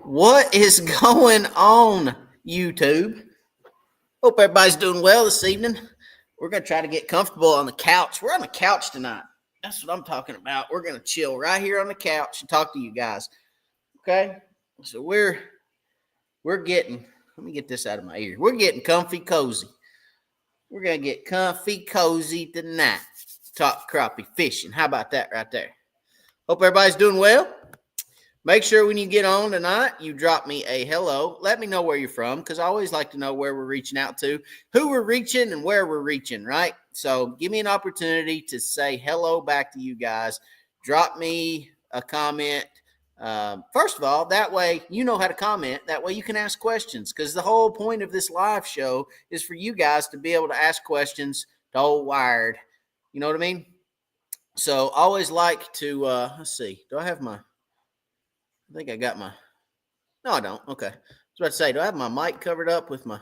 What is going on, YouTube? Hope everybody's doing well this evening. We're going to try to get comfortable on the couch. We're on the couch tonight. That's what I'm talking about. We're going to chill right here on the couch and talk to you guys. Okay? So we're getting, let me get this out of my ear. We're getting comfy cozy. We're going to get comfy cozy tonight. Talk crappie fishing. How about that right there? Hope everybody's doing well. Make sure when you get on tonight, you drop me a hello. Let me know where you're from, because I always like to know where we're reaching out to, who we're reaching, and where we're reaching, right? So give me an opportunity to say hello back to you guys. Drop me a comment. First of all, that way you know how to comment. That way you can ask questions, because the whole point of this live show is for you guys to be able to ask questions to old Wired. You know what I mean? So always like to, let's see, do I have my... I think I got my... No, I don't. Okay. I was about to say, do I have my mic covered up with my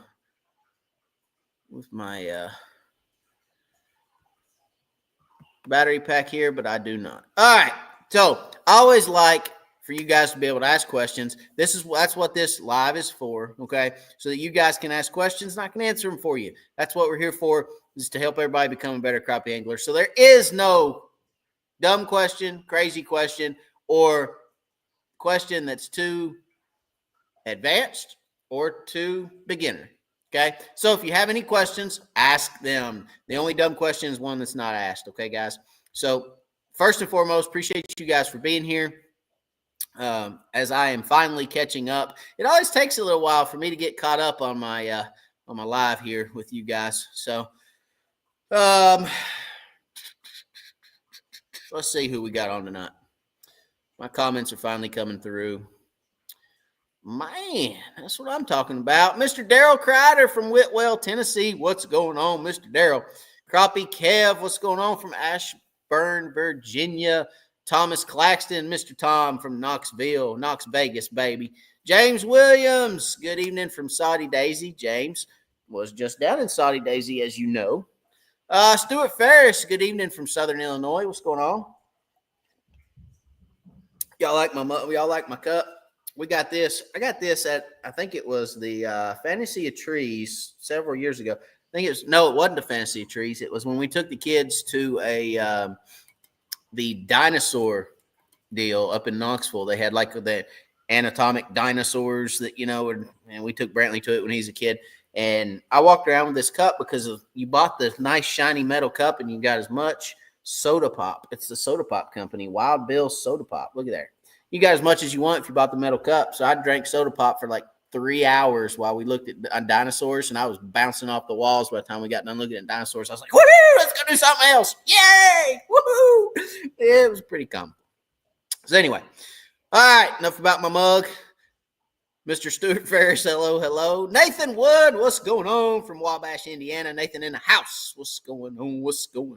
battery pack here? But I do not. All right. So I always like for you guys to be able to ask questions. That's what this live is for. Okay. So that you guys can ask questions and I can answer them for you. That's what we're here for, is to help everybody become a better crappie angler. So there is no dumb question, crazy question, or question that's too advanced or too beginner. Okay. So if you have any questions, ask them. The only dumb question is one that's not asked. Okay, guys. So first and foremost, appreciate you guys for being here. As I am finally catching up. It always takes a little while for me to get caught up on my live here with you guys. So let's see who we got on tonight. My comments are finally coming through. Man, that's what I'm talking about. Mr. Daryl Crider from Whitwell, Tennessee. What's going on, Mr. Daryl? Crappie Kev, what's going on from Ashburn, Virginia? Thomas Claxton, Mr. Tom from Knoxville, Knox Vegas, baby. James Williams, good evening from Saudi Daisy. James was just down in Saudi Daisy, as you know. Stuart Ferris, good evening from Southern Illinois. What's going on? Y'all like my cup? We got this. I got this at, I think it was the Fantasy of Trees several years ago. It wasn't the Fantasy of Trees. It was when we took the kids to the dinosaur deal up in Knoxville. They had like the anatomic dinosaurs that, and we took Brantley to it when he was a kid. And I walked around with this cup because you bought this nice shiny metal cup and you got as much soda pop. It's the soda pop company, Wild Bill Soda Pop. Look at there. You got as much as you want if you bought the metal cup. So I drank soda pop for like 3 hours while we looked at dinosaurs, and I was bouncing off the walls by the time we got done looking at dinosaurs. I was like, woohoo, let's go do something else. Yay! Woohoo! It was pretty comical. So anyway, all right, enough about my mug. Mr. Stuart Ferris, hello. Nathan Wood, what's going on from Wabash, Indiana? Nathan in the house. What's going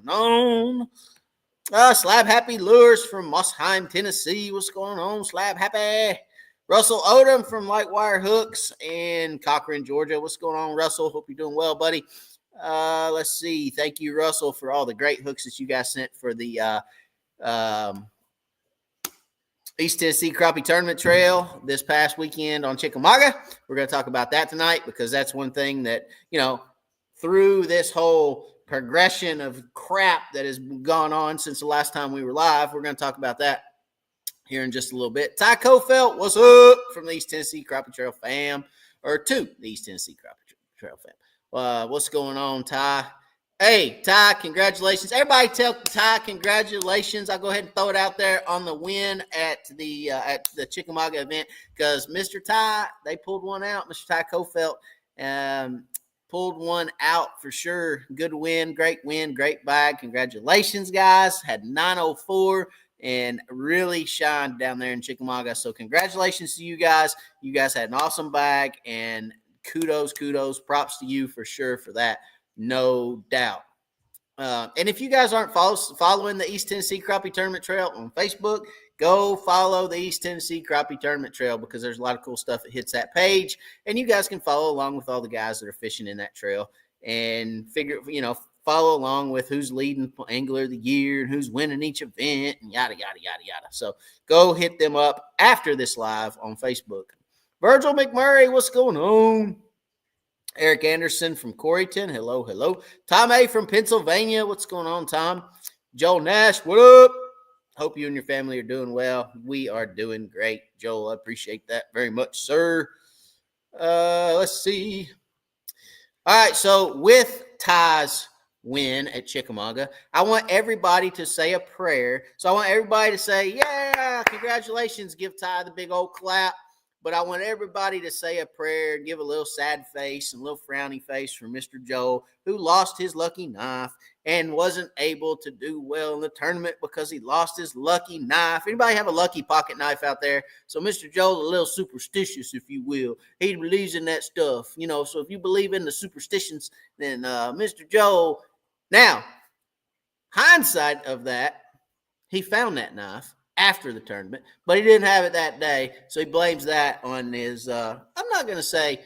on? Slab Happy Lures from Mossheim, Tennessee. What's going on, Slab Happy? Russell Odom from Lightwire Hooks in Cochran, Georgia. What's going on, Russell? Hope you're doing well, buddy. Let's see. Thank you, Russell, for all the great hooks that you guys sent for the East Tennessee Crappie Tournament Trail this past weekend on Chickamauga. We're going to talk about that tonight because that's one thing that, through this whole progression of crap that has gone on since the last time we were live, we're going to talk about that here in just a little bit. Ty Kofelt, what's up from the East Tennessee Crappie Trail fam, or to the East Tennessee Crappie Trail fam. What's going on, Ty? Hey, Ty, congratulations. Everybody tell Ty congratulations. I'll go ahead and throw it out there on the win at the Chickamauga event because Mr. Ty, they pulled one out. Mr. Ty Kofelt pulled one out for sure. Good win, great bag. Congratulations, guys. Had 904 and really shined down there in Chickamauga. So congratulations to you guys. You guys had an awesome bag, and kudos, props to you for sure for that. No doubt. And if you guys aren't following the East Tennessee Crappie Tournament Trail on Facebook, go follow the East Tennessee Crappie Tournament Trail because there's a lot of cool stuff that hits that page. And you guys can follow along with all the guys that are fishing in that trail and follow along with who's leading Angler of the Year and who's winning each event and yada, yada, yada, yada. So go hit them up after this live on Facebook. Virgil McMurray, what's going on? Eric Anderson from Coreyton, hello, hello. Tom A. from Pennsylvania, what's going on, Tom? Joel Nash, what up? Hope you and your family are doing well. We are doing great, Joel. I appreciate that very much, sir. Let's see. All right, so with Ty's win at Chickamauga, I want everybody to say a prayer. So I want everybody to say, yeah, congratulations, give Ty the big old clap. But I want everybody to say a prayer, give a little sad face and a little frowny face for Mr. Joel, who lost his lucky knife and wasn't able to do well in the tournament because he lost his lucky knife. Anybody have a lucky pocket knife out there? So Mr. Joel's a little superstitious, if you will. He believes in that stuff, so if you believe in the superstitions, then Mr. Joel, now, hindsight of that, he found that knife after the tournament, but he didn't have it that day, so he blames that on his, I'm not going to say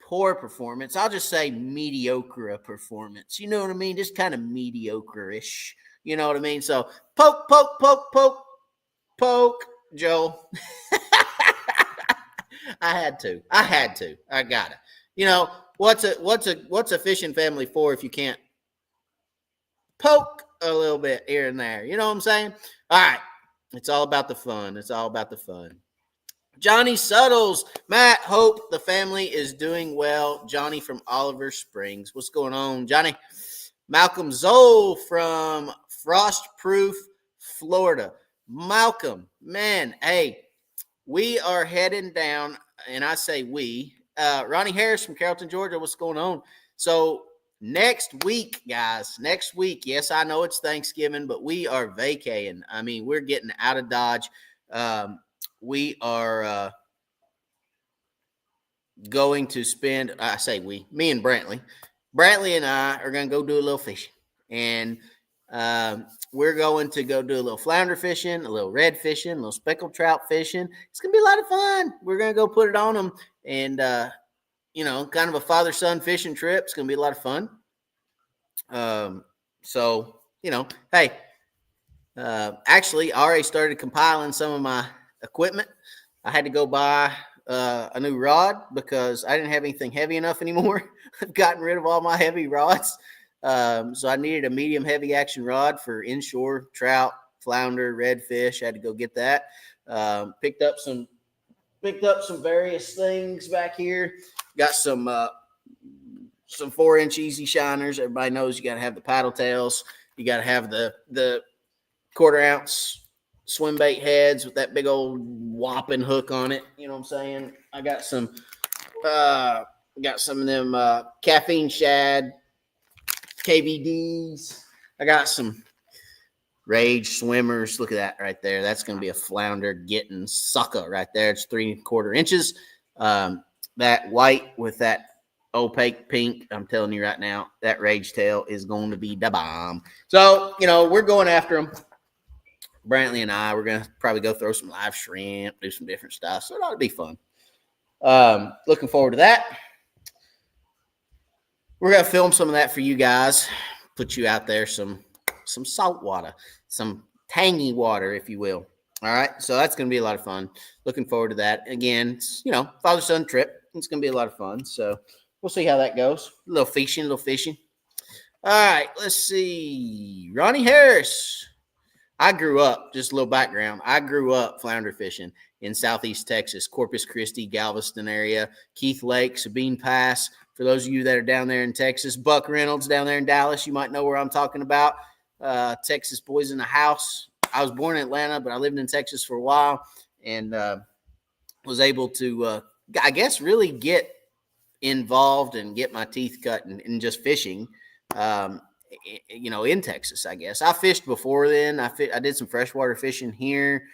poor performance, I'll just say mediocre performance, you know what I mean, just kind of mediocre-ish, you know what I mean, so poke, poke, poke, poke, poke, Joel. I had to, I got it. What's a fishing family for if you can't poke a little bit here and there? You know what I'm saying? All right. It's all about the fun. Johnny Suttles. Matt, hope the family is doing well. Johnny from Oliver Springs. What's going on, Johnny? Malcolm Zoll from Frostproof, Florida. Malcolm, man, hey, we are heading down, and I say we. Ronnie Harris from Carrollton, Georgia. What's going on? So, next week, guys, yes, I know it's Thanksgiving, but we are vacating. I mean, we're getting out of Dodge. We are going to spend, I say we, me and Brantley. Brantley and I are going to go do a little fishing. And we're going to go do a little flounder fishing, a little red fishing, a little speckled trout fishing. It's going to be a lot of fun. We're going to go put it on them. And, kind of a father-son fishing trip. It's going to be a lot of fun. Hey, actually, I already started compiling some of my equipment. I had to go buy a new rod because I didn't have anything heavy enough anymore. I've gotten rid of all my heavy rods. So I needed a medium heavy action rod for inshore trout, flounder, redfish. I had to go get that. Picked up some various things back here. Got some 4-inch easy shiners. Everybody knows you got to have the paddle tails. You got to have the 1/4 ounce swim bait heads with that big old whopping hook on it. You know what I'm saying? I got some of them caffeine shad KVDs. I got some Rage swimmers. Look at that right there. That's going to be a flounder getting sucker right there. It's 3/4 inches. That white with that opaque pink, I'm telling you right now, that Rage tail is going to be the bomb. So, we're going after them. Brantley and I, we're going to probably go throw some live shrimp, do some different stuff. So it ought to be fun. Looking forward to that. We're going to film some of that for you guys. Put you out there some salt water, some tangy water, if you will. All right. So that's going to be a lot of fun. Looking forward to that. Again, it's, father-son trip. It's going to be a lot of fun. So we'll see how that goes. A little fishing. All right. Let's see. Ronnie Harris. I grew up, just a little background. I grew up flounder fishing in Southeast Texas, Corpus Christi, Galveston area, Keith Lake, Sabine Pass. For those of you that are down there in Texas, Buck Reynolds down there in Dallas, you might know where I'm talking about. Texas boys in the house. I was born in Atlanta, but I lived in Texas for a while and was able to, I guess, really get involved and get my teeth cut in just fishing, in Texas, I guess. I fished before then. I did some freshwater fishing here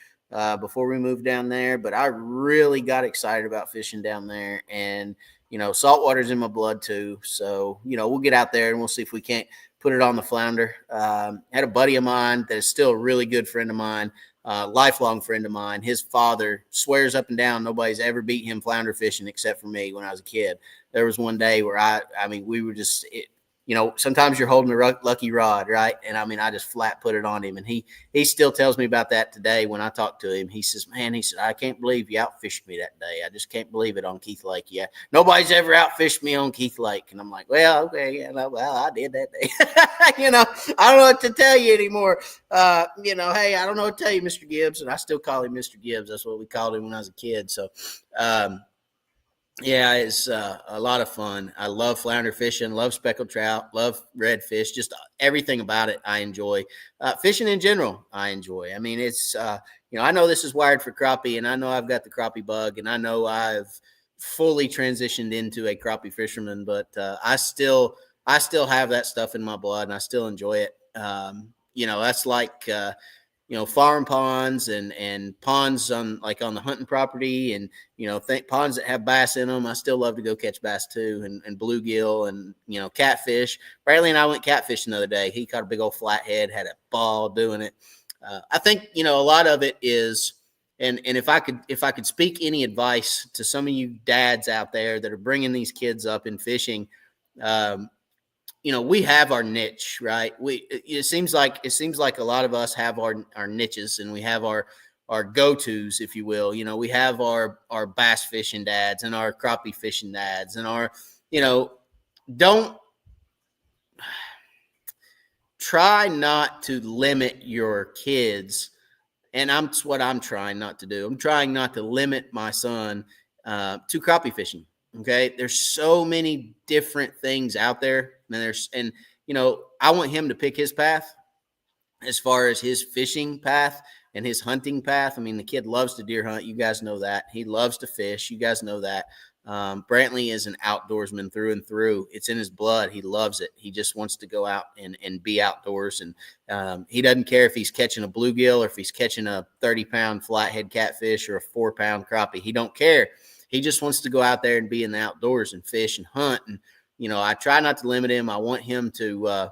before we moved down there, but I really got excited about fishing down there. And, saltwater's in my blood too. So, we'll get out there and we'll see if we can't put it on the flounder. Had a buddy of mine that is still a really good friend of mine, lifelong friend of mine. His father swears up and down nobody's ever beat him flounder fishing except for me when I was a kid. There was one day where we were just sometimes you're holding a lucky rod, right? And I mean, I just flat put it on him. And he still tells me about that today when I talk to him. He says, man, I can't believe you outfished me that day. I just can't believe it on Keith Lake. Yeah. Nobody's ever outfished me on Keith Lake. And I'm like, well, okay. Yeah, well, I did that day. I don't know what to tell you anymore. Hey, I don't know what to tell you, Mr. Gibbs. And I still call him Mr. Gibbs. That's what we called him when I was a kid. So, yeah, it's a lot of fun. I love flounder fishing, love speckled trout, love redfish, just everything about it I enjoy. Fishing in general, I enjoy. I mean, it's, I know this is wired for crappie, and I know I've got the crappie bug, and I know I've fully transitioned into a crappie fisherman, but I still have that stuff in my blood, and I still enjoy it. That's like farm ponds and ponds on the hunting property, and ponds that have bass in them. I still love to go catch bass too, and bluegill and catfish. Bradley and I went catfishing the other day. He caught a big old flathead, had a ball doing it. I think a lot of it is, and if I could speak any advice to some of you dads out there that are bringing these kids up in fishing. We have our niche, right? It seems like a lot of us have our niches, and we have our go-tos, if you will. We have our bass fishing dads and our crappie fishing dads and our, don't try not to limit your kids. And that's what I'm trying not to do. I'm trying not to limit my son to crappie fishing. Okay. There's so many different things out there. And I want him to pick his path as far as his fishing path and his hunting path. I mean, the kid loves to deer hunt. You guys know that. He loves to fish. You guys know that. Brantley is an outdoorsman through and through. It's in his blood. He loves it. He just wants to go out and be outdoors. And he doesn't care if he's catching a bluegill or if he's catching a 30-pound flathead catfish or a 4-pound crappie. He don't care. He just wants to go out there and be in the outdoors and fish and hunt. And, I try not to limit him. I want him to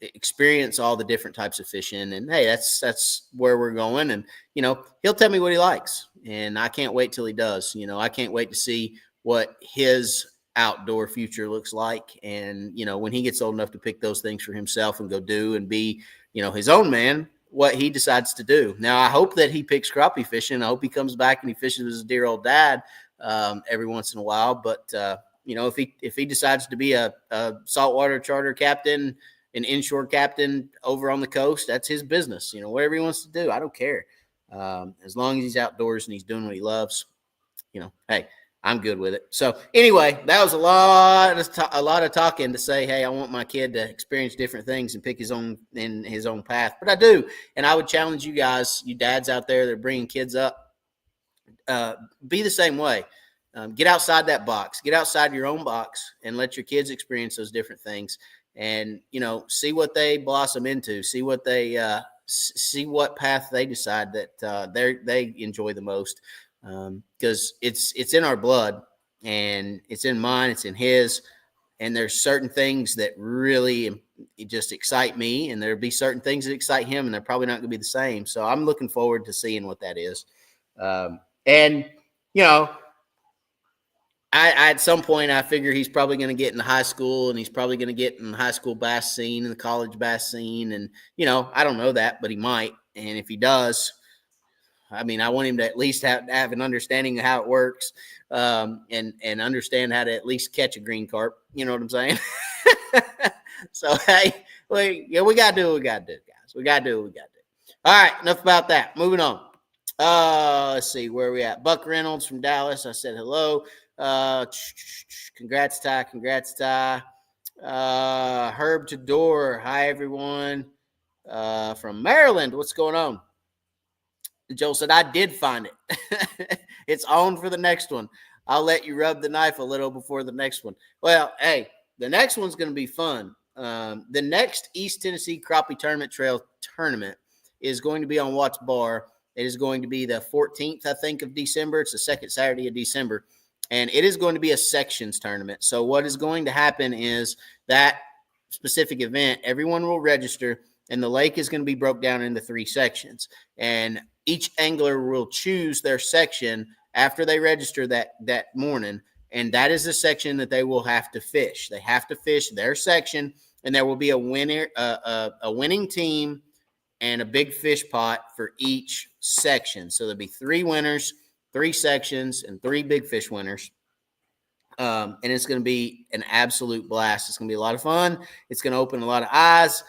experience all the different types of fishing. And hey, that's where we're going. And, he'll tell me what he likes. And I can't wait till he does. I can't wait to see what his outdoor future looks like. And, when he gets old enough to pick those things for himself and go do and be, his own man, what he decides to do. Now, I hope that he picks crappie fishing. I hope he comes back and he fishes with his dear old dad every once in a while. But, if he decides to be a saltwater charter captain, an inshore captain over on the coast, that's his business. Whatever he wants to do, I don't care. As long as he's outdoors and he's doing what he loves, hey, I'm good with it. So anyway, that was a lot of talking to say, hey, I want my kid to experience different things and pick his own path. But I do, and I would challenge you guys, you dads out there that are bringing kids up, be the same way. Get outside that box. Get outside your own box and let your kids experience those different things. And see what they blossom into. See what they see what path they decide that they enjoy the most. Because it's in our blood, and it's in mine. It's in his. And there's certain things that really just excite me, and there'll be certain things that excite him, and they're probably not going to be the same. So I'm looking forward to seeing what that is. I at some point, I figure he's probably going to get into high school, and he's probably going to get in the high school bass scene and the college bass scene. And, I don't know that, but he might. And if he does, I mean, I want him to at least have an understanding of how it works, and understand how to at least catch a green carp. You know what I'm saying? So, hey, we got to do what we got to do, guys. We got to do what we got to do. All right, enough about that. Moving on. Let's see where we at. Buck Reynolds from Dallas. I said hello. Congrats, Ty. Herb Tador. Hi, everyone. From Maryland. What's going on? Joe said, I did find it. It's on for the next one. I'll let you rub the knife a little before the next one. Well, hey, the next one's going to be fun. The next East Tennessee Crappie Tournament Trail tournament is going to be on Watts Bar. It is going to be the 14th, I think, of December. It's the second Saturday of December. And it is going to be a sections tournament. So what is going to happen is that specific event, everyone will register, and the lake is going to be broke down into 3 sections. And each angler will choose their section after they register that morning. and that is the section that they will have to fish. They have to fish their section, and there will be a winner, a winning team, and a big fish pot for each section. So there'll be 3 winners, 3 sections, and 3 big fish winners. And it's going to be an absolute blast. It's going to be a lot of fun. It's going to open a lot of eyes.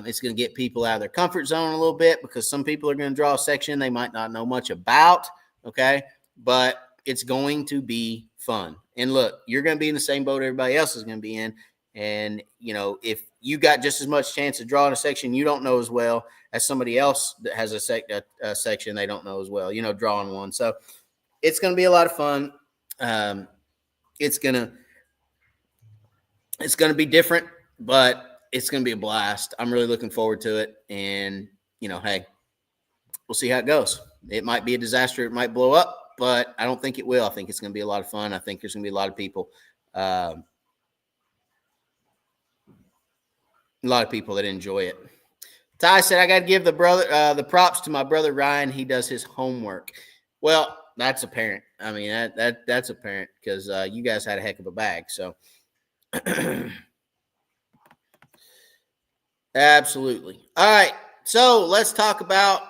It's going to get people out of their comfort zone a little bit, because some people are going to draw a section they might not know much about. Okay. But it's going to be fun. And look, you're going to be in the same boat everybody else is going to be in. And, if you got just as much chance of drawing a section you don't know as well as somebody else that has a section they don't know as well, drawing one. So it's going to be a lot of fun. It's gonna be different, but it's gonna be a blast. I'm really looking forward to it, and hey, we'll see how it goes. It might be a disaster. It might blow up, but I don't think it will. I think it's gonna be a lot of fun. I think there's gonna be a lot of people, that enjoy it. Ty said, I got to give the props to my brother Ryan. He does his homework. Well, that's apparent. I mean, that's apparent, because you guys had a heck of a bag. So absolutely. All right. So let's talk about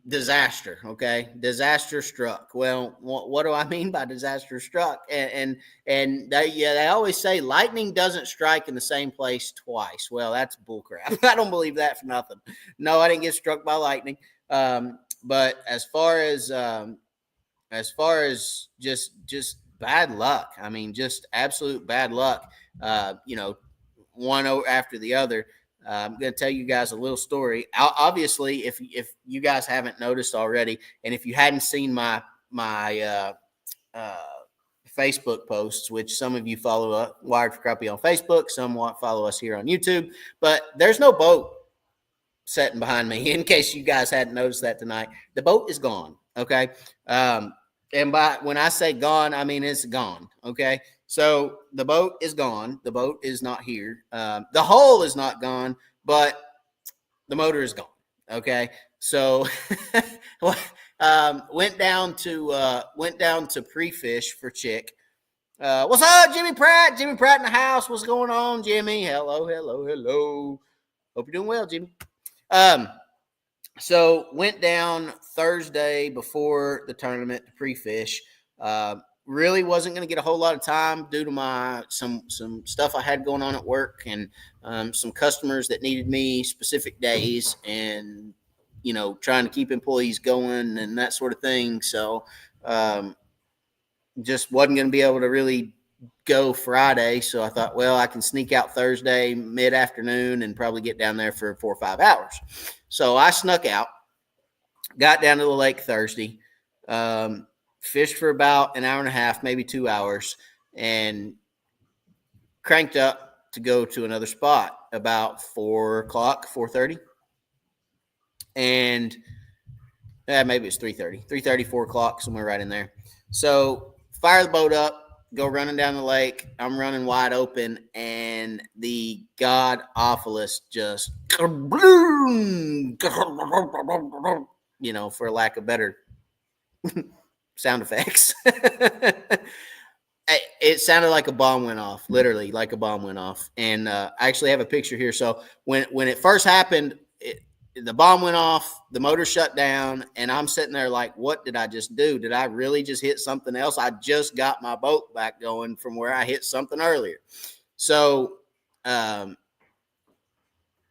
disaster. Okay. Disaster struck. Well, what do I mean by disaster struck? And they always say lightning doesn't strike in the same place twice. Well, that's bullcrap. I don't believe that for nothing. No, I didn't get struck by lightning. But as far as just bad luck, I mean, just absolute bad luck, one after the other. I'm going to tell you guys a little story. Obviously, if you guys haven't noticed already, and if you hadn't seen my Facebook posts, which some of you follow Wired for Crappie on Facebook, some follow us here on YouTube, but there's no boat sitting behind me, in case you guys hadn't noticed that tonight. The boat is gone. Okay. And when I say gone, I mean it's gone. Okay. So the boat is gone. The boat is not here. The hull is not gone, but the motor is gone. Okay. So went down to pre-fish for Chick. What's up, Jimmy Pratt? Jimmy Pratt in the house. What's going on, Jimmy? Hello. Hope you're doing well, Jimmy. So went down Thursday before the tournament to pre-fish. Really wasn't going to get a whole lot of time due to some stuff I had going on at work, and some customers that needed me specific days, and trying to keep employees going and that sort of thing. So just wasn't going to be able to really go Friday. So I thought, well, I can sneak out Thursday mid-afternoon and probably get down there for 4 or 5 hours. So I snuck out, got down to the lake Thursday, fished for about an hour and a half, maybe 2 hours, and cranked up to go to another spot about 4 o'clock, 4:30. And maybe it's 3:30, 4 o'clock, somewhere right in there. So fire the boat up, go running down the lake. I'm running wide open, and the god awfulest just, for lack of better sound effects. It sounded like a bomb went off, literally like a bomb went off. And I actually have a picture here. So when it first happened, the bomb went off, the motor shut down, and I'm sitting there like, what did I just do? Did I really just hit something else? I just got my boat back going from where I hit something earlier. So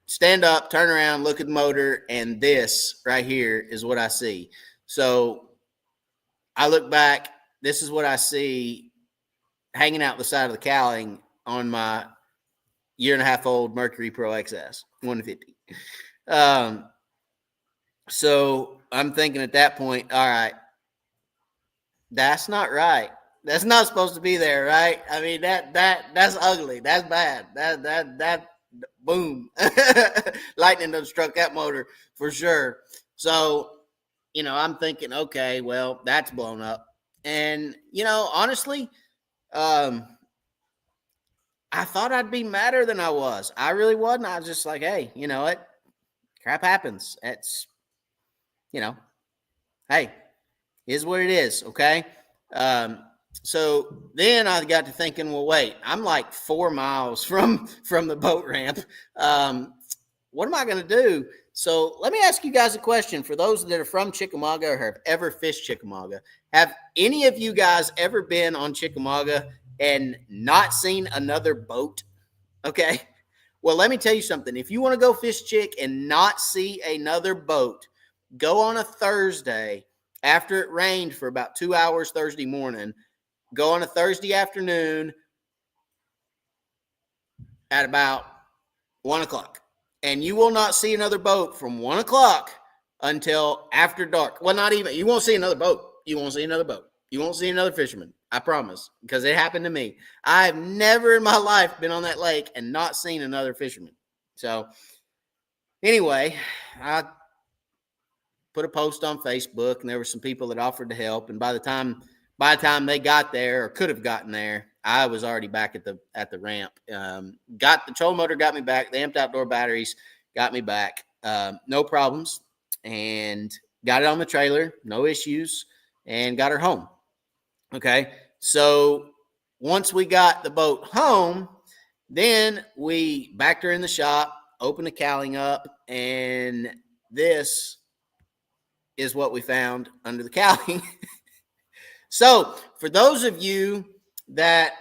stand up, turn around, look at the motor, and this right here is what I see. So I look back, this is what I see hanging out the side of the cowling on my 1.5-year-old Mercury Pro XS 150. So I'm thinking at that point, all right, that's not right. That's not supposed to be there, right? I mean, that's ugly. That's bad. That boom. Lightning done struck that motor for sure. So, I'm thinking, okay, well, that's blown up. And, honestly, I thought I'd be madder than I was. I really wasn't. I was just like, hey, you know what? Crap happens. It's, hey, is what it is. Okay. So then I got to thinking, well, wait, I'm like 4 miles from the boat ramp. What am I going to do? So let me ask you guys a question. For those that are from Chickamauga or have ever fished Chickamauga, have any of you guys ever been on Chickamauga and not seen another boat? Okay. Well, let me tell you something. If you want to go fish Chick and not see another boat, go on a Thursday after it rained for about 2 hours Thursday morning. Go on a Thursday afternoon at about 1 o'clock. And you will not see another boat from 1 o'clock until after dark. Well, not even. You won't see another boat. You won't see another boat. You won't see another fisherman. I promise. Because it happened to me. I've never in my life been on that lake and not seen another fisherman. So, anyway, I put a post on Facebook, and there were some people that offered to help. And by the time they got there or could have gotten there, I was already back at the ramp. Got the trolling motor, got me back. The amped outdoor batteries got me back. No problems, and got it on the trailer, no issues, and got her home. Okay, so once we got the boat home, then we backed her in the shop, opened the cowling up, and this is what we found under the cowling. So for those of you that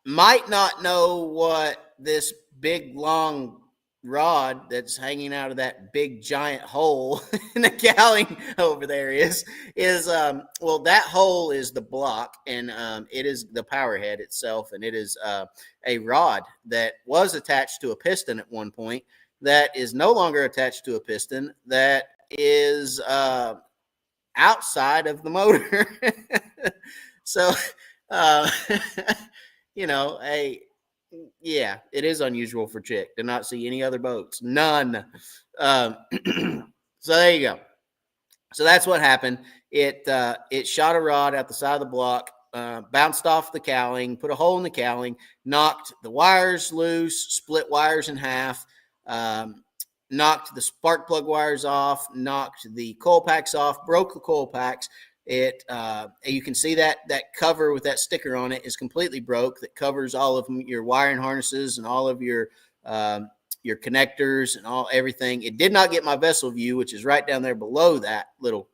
might not know what this big long rod that's hanging out of that big giant hole in the cowling over there is well, that hole is the block, and it is the power head itself, and it is a rod that was attached to a piston at one point that is no longer attached to a piston, that is outside of the motor. So yeah, it is unusual for Chick to not see any other boats. None. So there you go. So that's what happened. It shot a rod out the side of the block, bounced off the cowling, put a hole in the cowling, knocked the wires loose, split wires in half, knocked the spark plug wires off, knocked the coil packs off, broke the coil packs. You can see that cover with that sticker on it is completely broke. That covers all of your wiring harnesses and all of your connectors and everything. It did not get my vessel view, which is right down there below that little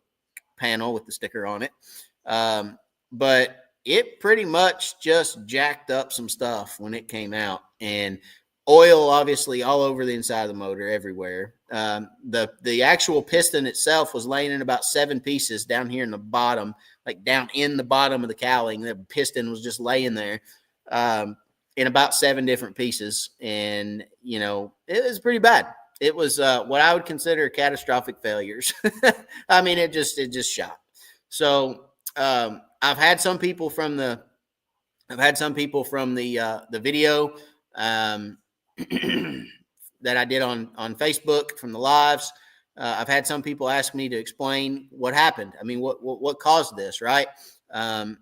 panel with the sticker on it. But it pretty much just jacked up some stuff when it came out, and oil obviously all over the inside of the motor everywhere. The actual piston itself was laying in about 7 pieces down here in the bottom, like down in the bottom of the cowling. The piston was just laying there in about 7 different pieces. And, it was pretty bad. It was what I would consider catastrophic failures. I mean, it just shot. So I've had some people from the video that I did on Facebook from the lives. I've had some people ask me to explain what happened. I mean, what caused this, right?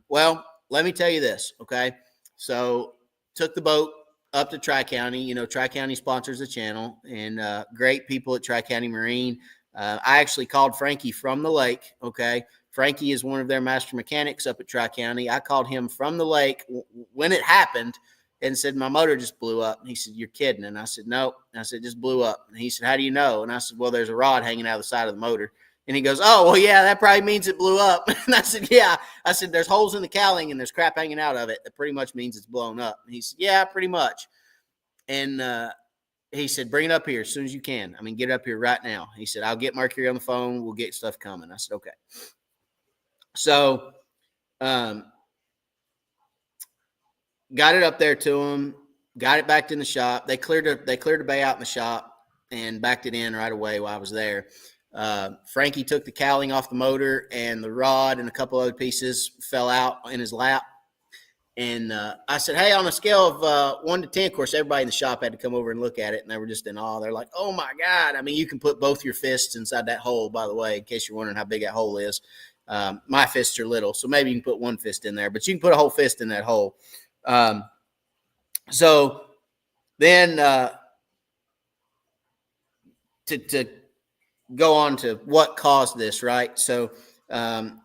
Well, let me tell you this, okay? So took the boat up to Tri-County. Tri-County sponsors the channel, and great people at Tri-County Marine. I actually called Frankie from the lake, okay? Frankie is one of their master mechanics up at Tri-County. I called him from the lake when it happened and said, my motor just blew up. And he said, you're kidding. And I said, no. And I said, it just blew up. And he said, how do you know? And I said, well, there's a rod hanging out of the side of the motor. And he goes, oh, well, yeah, that probably means it blew up. And I said, yeah. I said, there's holes in the cowling and there's crap hanging out of it. That pretty much means it's blown up. And he said, yeah, pretty much. And he said, bring it up here as soon as you can. I mean, get it up here right now. He said, I'll get Mercury on the phone. We'll get stuff coming. I said, okay. So got it up there to him. Got it back in the shop. They cleared a bay out in the shop and backed it in right away while I was there. Frankie took the cowling off the motor, and the rod and a couple other pieces fell out in his lap. And I said, hey, on a scale of 1 to 10, of course, everybody in the shop had to come over and look at it, and they were just in awe. They're like, oh, my God. I mean, you can put both your fists inside that hole, by the way, in case you're wondering how big that hole is. My fists are little, so maybe you can put one fist in there, but you can put a whole fist in that hole. So then to go on to what caused this, right? So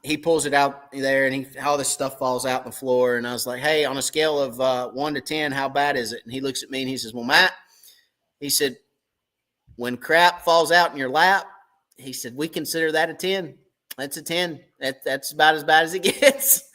He pulls it out there, and all this stuff falls out on the floor. And I was like, "Hey, on a scale of 1 to 10, how bad is it?" And he looks at me and he says, "Well, Matt," he said, "when crap falls out in your lap," he said, "we consider that a 10. That's a 10. That's about as bad as it gets."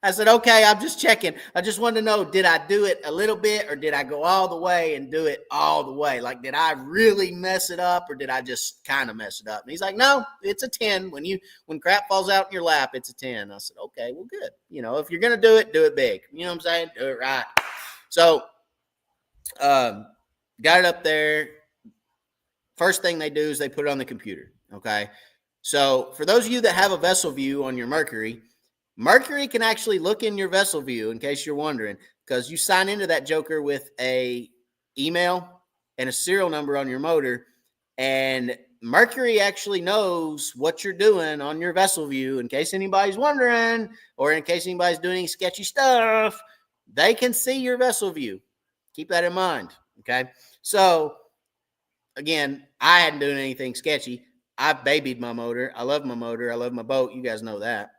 I said, "Okay, I'm just checking. I just wanted to know, did I do it a little bit, or did I go all the way and do it all the way? Like, did I really mess it up, or did I just kind of mess it up?" And he's like, "No, it's a 10. When crap falls out in your lap, it's a 10. I said, "Okay, well, good. If you're going to do it big. You know what I'm saying? Do it right." So, got it up there. First thing they do is they put it on the computer. Okay. So, for those of you that have a vessel view on your Mercury, Mercury can actually look in your vessel view, in case you're wondering, because you sign into that joker with a email and a serial number on your motor, and Mercury actually knows what you're doing on your vessel view. In case anybody's wondering, or in case anybody's doing any sketchy stuff, they can see your vessel view. Keep that in mind. Okay. So, again, I hadn't done anything sketchy. I babied my motor. I love my motor. I love my boat. You guys know that.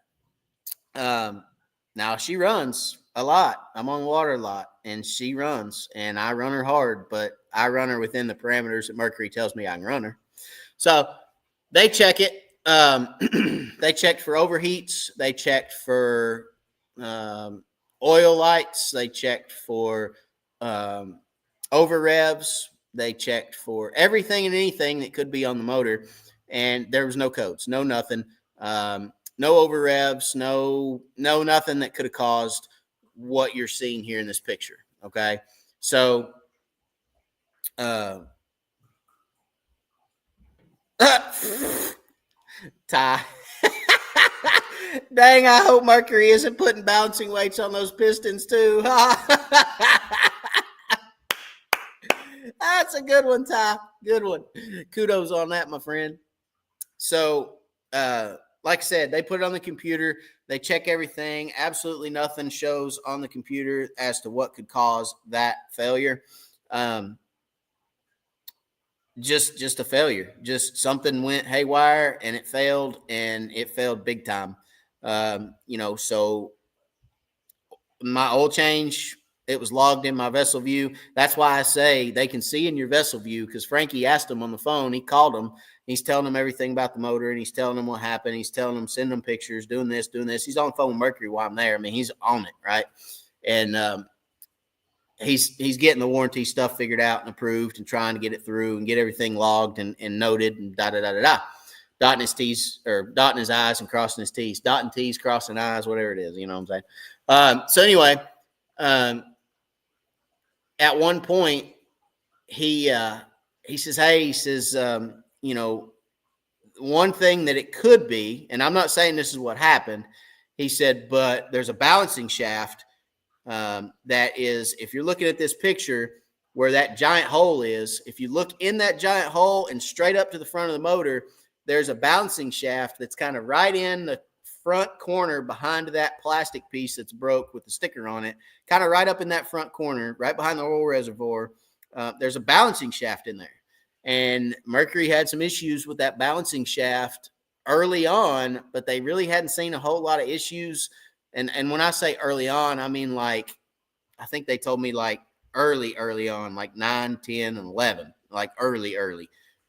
Now she runs a lot. I'm on water a lot, and she runs, and I run her hard, but I run her within the parameters that Mercury tells me I can run her. So they check it. They checked for overheats. They checked for oil lights. They checked for over revs. They checked for everything and anything that could be on the motor, and there was no codes, no nothing. No over revs, no nothing that could have caused what you're seeing here in this picture. Okay. So, Ty, dang, I hope Mercury isn't putting bouncing weights on those pistons too. That's a good one, Ty. Good one. Kudos on that, my friend. So, like I said, they put it on the computer. They check everything. Absolutely nothing shows on the computer as to what could cause that failure. Just a failure. Just something went haywire and it failed big time. So my oil change, it was logged in my vessel view. That's why I say they can see in your vessel view, because Frankie asked him on the phone. He called him. He's telling them everything about the motor, and he's telling them what happened. He's telling them, send them pictures, doing this. He's on the phone with Mercury while I'm there. I mean, he's on it, right? And he's getting the warranty stuff figured out and approved, and trying to get it through and get everything logged and noted and da-da-da-da-da. Dotting his T's, or dotting his I's and crossing his T's. Dotting T's, crossing I's, whatever it is. You know what I'm saying? So anyway, at one point, he says, "Hey," he says, "one thing that it could be, and I'm not saying this is what happened," he said, "but there's a balancing shaft that is, if you're looking at this picture where that giant hole is, if you look in that giant hole and straight up to the front of the motor, there's a balancing shaft that's kind of right in the front corner behind that plastic piece that's broke with the sticker on it, kind of right up in that front corner, right behind the oil reservoir. There's a balancing shaft in there." And Mercury had some issues with that balancing shaft early on, but they really hadn't seen a whole lot of issues. And when I say early on, I mean, like, I think they told me like early on, like 9, 10, and 11, like early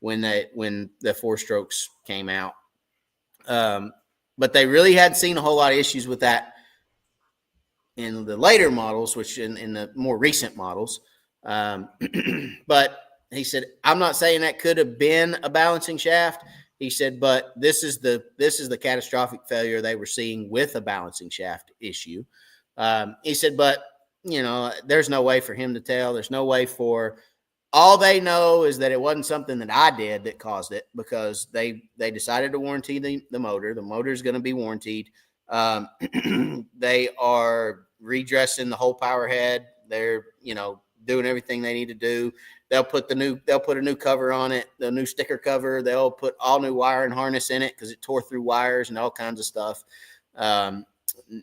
when the 4-strokes came out. But they really hadn't seen a whole lot of issues with that in the later models, which in the more recent models. But he said, "I'm not saying that could have been a balancing shaft." He said, "But this is the catastrophic failure they were seeing with a balancing shaft issue." He said, "But there's no way for him to tell. There's no way for all they know is that it wasn't something that I did that caused it, because they decided to warranty the motor. The motor is going to be warrantied. They are redressing the whole power head. They're doing everything they need to do. They'll put a new cover on it, the new sticker cover. They'll put all new wire and harness in it because it tore through wires and all kinds of stuff.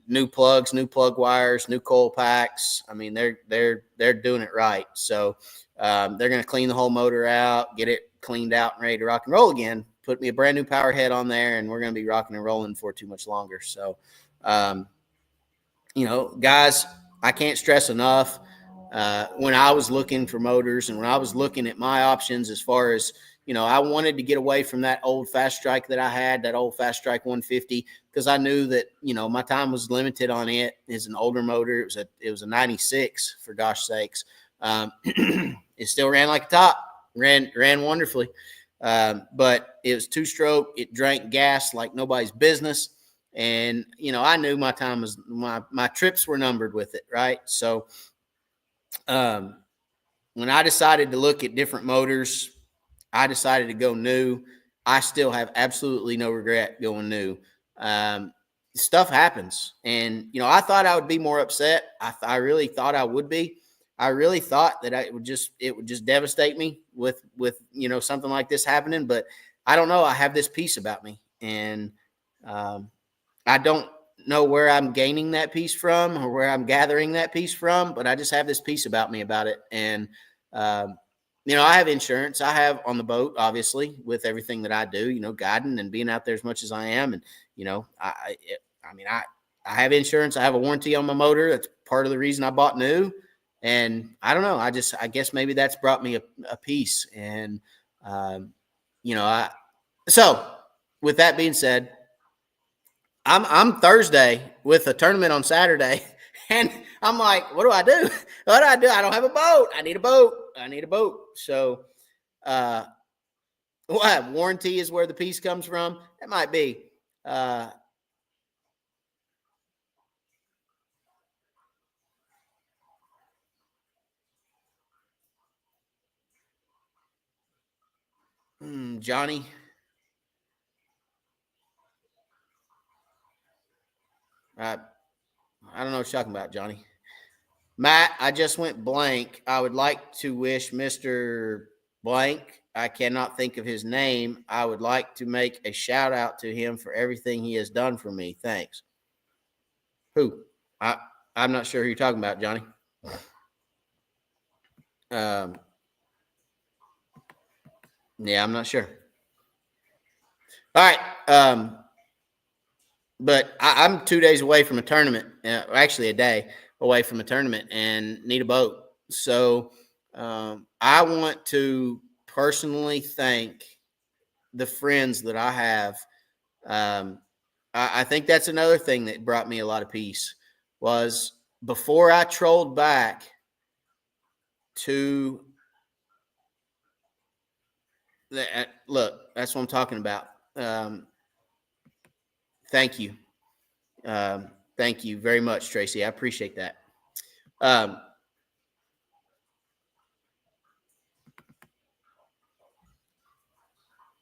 New plugs, new plug wires, new coil packs. I mean, they're doing it right. So they're going to clean the whole motor out, get it cleaned out and ready to rock and roll again put me a brand new power head on there, and we're going to be rocking and rolling for too much longer. So, guys, I can't stress enough. When I was looking for motors and when I was looking at my options as far as, I wanted to get away from that old Fast Strike that I had, that old Fast Strike 150, because I knew that, my time was limited on it. It's an older motor. It was a 96, for gosh sakes. It still ran like a top, ran wonderfully. But it was two-stroke. It drank gas like nobody's business. And, I knew my time was, my trips were numbered with it, right? So when I decided to look at different motors, I decided to go new. I still have absolutely no regret going new. Stuff happens. And, I thought I would be more upset. I really thought I would be. I really thought that it would just devastate me with something like this happening. But I don't know. I have this peace about me. And I don't know where I'm gaining that peace from or where I'm gathering that peace from, but I just have this peace about me about it. And, I have insurance. I have on the boat, obviously, with everything that I do, guiding and being out there as much as I am. And, I have insurance. I have a warranty on my motor. That's part of the reason I bought new. And I don't know. I guess maybe that's brought me a peace. And, so with that being said, I'm Thursday with a tournament on Saturday, and I'm like, what do I do? What do I do? I don't have a boat. I need a boat. So, what warranty is where the piece comes from? That might be. Johnny. I don't know what you're talking about, Johnny. Matt, I just went blank. I would like to wish Mr. Blank, I cannot think of his name. I would like to make a shout out to him for everything he has done for me. Thanks. Who? I'm not sure who you're talking about, Johnny. Yeah, I'm not sure. All right. But I'm 2 days away from a tournament, actually a day away from a tournament, and need a boat. So I want to personally thank the friends that I have. I think that's another thing that brought me a lot of peace was before I trolled back to look, that's what I'm talking about. Thank you. Thank you very much, Tracy. I appreciate that.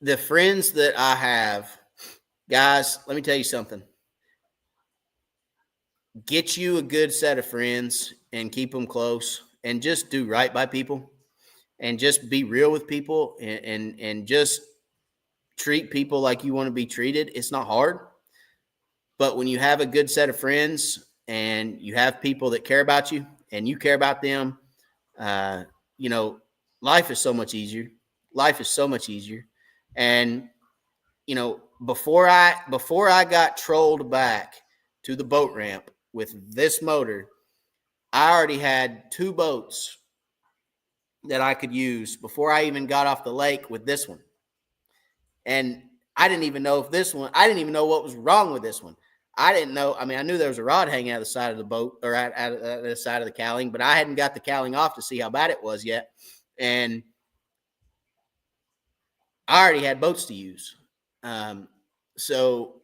The friends that I have, guys, let me tell you something. Get you a good set of friends and keep them close and just do right by people and just be real with people and just treat people like you want to be treated. It's not hard. But when you have a good set of friends and you have people that care about you and you care about them, life is so much easier. Life is so much easier. And, before I got trolled back to the boat ramp with this motor, I already had 2 boats that I could use before I even got off the lake with this one. And I didn't even know I didn't even know what was wrong with this one. I didn't know. I mean, I knew there was a rod hanging out of the side of the boat or out of the side of the cowling, but I hadn't got the cowling off to see how bad it was yet. And I already had boats to use. So,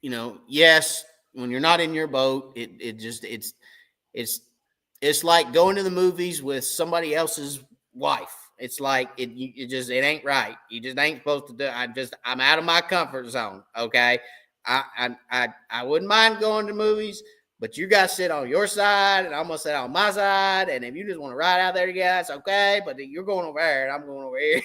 yes, when you're not in your boat, it's like going to the movies with somebody else's wife. It's like it ain't right. You just ain't supposed to do. I'm out of my comfort zone. Okay, I wouldn't mind going to movies, but you guys sit on your side, and I'm gonna sit on my side. And if you just want to ride out there together, that's okay. But you're going over there, and I'm going over here.